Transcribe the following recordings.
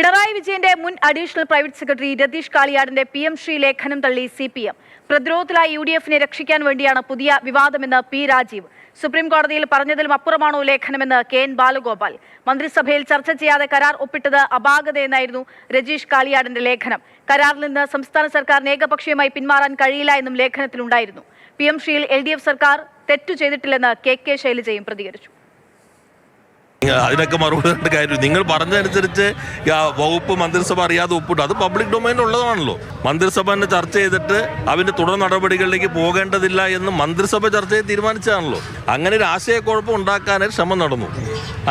പിണറായി വിജയന്റെ മുൻ additional private secretary Ratheesh കാളിയാടിന്റെ PM ശ്രീ ലേഖനം തള്ളി CPM. പ്രതിരോധത്തിലായി UDF-നെ രക്ഷിക്കാൻ വേണ്ടിയാണ് പുതിയ വിവാദമെന്ന് P. രാജീവ്. സുപ്രീം കോടതിയിൽ പറഞ്ഞതിലും അപ്പുറമാണോ ലേഖനമെന്ന് KN ബാലഗോപാൽ. മന്ത്രിസഭയിൽ ചർച്ച ചെയ്യാതെ കരാർ ഒപ്പിട്ടത് അപാകതയെന്നായിരുന്നു രതീഷ് കാളിയാടിന്റെ ലേഖനം. കരാറിൽ നിന്ന് സംസ്ഥാന സർക്കാരിന് ഏകപക്ഷീയമായി പിന്മാറാൻ കഴിയില്ല എന്നും ലേഖനത്തിലുണ്ടായിരുന്നു. PM ശ്രീയിൽ LDF സർക്കാർ തെറ്റു ചെയ്തിട്ടില്ലെന്ന് KK ശൈലജയും പ്രതികരിച്ചു. അതിനൊക്കെ മറുപടി കാര്യം നിങ്ങൾ പറഞ്ഞതനുസരിച്ച് വകുപ്പ് മന്ത്രിസഭ അറിയാതെ ഒപ്പിട്ടു. അത് പബ്ലിക് ഡൊമൈനിൽ ഉള്ളതാണല്ലോ. മന്ത്രിസഭ തന്നെ ചർച്ച ചെയ്തിട്ട് അതിന്റെ തുടർ നടപടികളിലേക്ക് പോകേണ്ടതില്ല എന്ന് മന്ത്രിസഭ ചർച്ച ചെയ്ത് തീരുമാനിച്ചതാണല്ലോ. അങ്ങനെ ഒരു ആശയക്കുഴപ്പം ഉണ്ടാക്കാനൊരു ശ്രമം നടന്നു.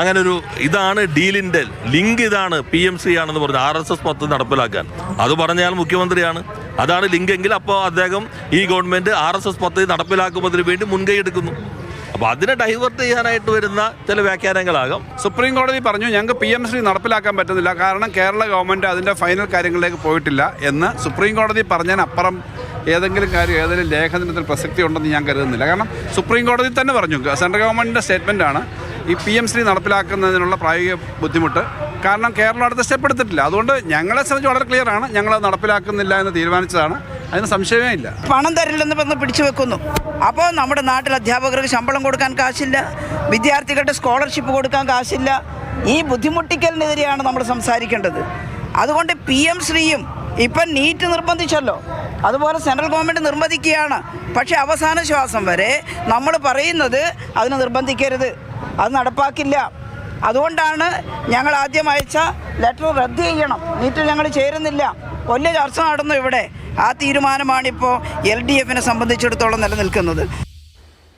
അങ്ങനെ ഒരു ഇതാണ് ഡീലിന്റെ ലിങ്ക്, ഇതാണ് PMC ആണെന്ന് പറഞ്ഞു RSS പദ്ധതി നടപ്പിലാക്കാൻ. അത് പറഞ്ഞാൽ മുഖ്യമന്ത്രിയാണ്, അതാണ് ലിങ്ക് എങ്കിൽ അപ്പോൾ അദ്ദേഹം ഈ ഗവൺമെന്റ് RSS പദ്ധതി നടപ്പിലാക്കുന്നതിന് വേണ്ടി മുൻകൈ എടുക്കുന്നു. അപ്പോൾ അതിനെ ഡൈവേർട്ട് ചെയ്യാനായിട്ട് വരുന്ന ചില വ്യാഖ്യാനങ്ങളാകാം. സുപ്രീം കോടതി പറഞ്ഞു ഞങ്ങൾക്ക് PMC നടപ്പിലാക്കാൻ പറ്റുന്നില്ല, കാരണം കേരള ഗവൺമെൻറ് അതിൻ്റെ ഫൈനൽ കാര്യങ്ങളിലേക്ക് പോയിട്ടില്ല എന്ന് സുപ്രീം കോടതി പറഞ്ഞതിനപ്പുറം ഏതെങ്കിലും കാര്യം ഏതെങ്കിലും ലേഖനത്തിൽ പ്രസക്തി ഉണ്ടെന്ന് ഞാൻ കരുതുന്നില്ല. കാരണം സുപ്രീം കോടതി തന്നെ പറഞ്ഞു, സെൻട്രൽ ഗവൺമെൻറ്റിൻ്റെ സ്റ്റേറ്റ്മെൻറ്റാണ് ഈ PMC നടപ്പിലാക്കുന്നതിനുള്ള പ്രായോഗിക ബുദ്ധിമുട്ട്, കാരണം കേരളം അടുത്ത സ്റ്റെപ്പ് എടുത്തിട്ടില്ല. അതുകൊണ്ട് ഞങ്ങളെ സംബന്ധിച്ച് വളരെ ക്ലിയറാണ്, ഞങ്ങളത് നടപ്പിലാക്കുന്നില്ല എന്ന് തീരുമാനിച്ചതാണ്. അതിന് സംശയമേ ഇല്ല. പണം തരില്ലെന്ന് പറഞ്ഞ് പിടിച്ചു വെക്കുന്നു. അപ്പോൾ നമ്മുടെ നാട്ടിൽ അധ്യാപകർക്ക് ശമ്പളം കൊടുക്കാൻ കാശില്ല, വിദ്യാർത്ഥികളുടെ സ്കോളർഷിപ്പ് കൊടുക്കാൻ കാശില്ല. ഈ ബുദ്ധിമുട്ടിക്കലിനെതിരെയാണ് നമ്മൾ സംസാരിക്കേണ്ടത്. അതുകൊണ്ട് PM ശ്രീയും ഇപ്പം നീറ്റ് നിർബന്ധിച്ചല്ലോ, അതുപോലെ സെൻട്രൽ ഗവൺമെൻറ് നിർബന്ധിക്കുകയാണ്. പക്ഷേ അവസാന ശ്വാസം വരെ നമ്മൾ പറയുന്നത് അതിന് നിർബന്ധിക്കരുത്, അത് നടപ്പാക്കില്ല. അതുകൊണ്ടാണ് ഞങ്ങൾ ആദ്യം അയച്ച ലെറ്റർ റദ്ദ് ചെയ്യണം, നീറ്റിൽ ഞങ്ങൾ ചേരുന്നില്ല. വലിയ ചർച്ച നടന്നു ഇവിടെ. ആ തീരുമാനമാണിപ്പോൾ LDF-നെ സംബന്ധിച്ചിടത്തോളം നിലനിൽക്കുന്നത്.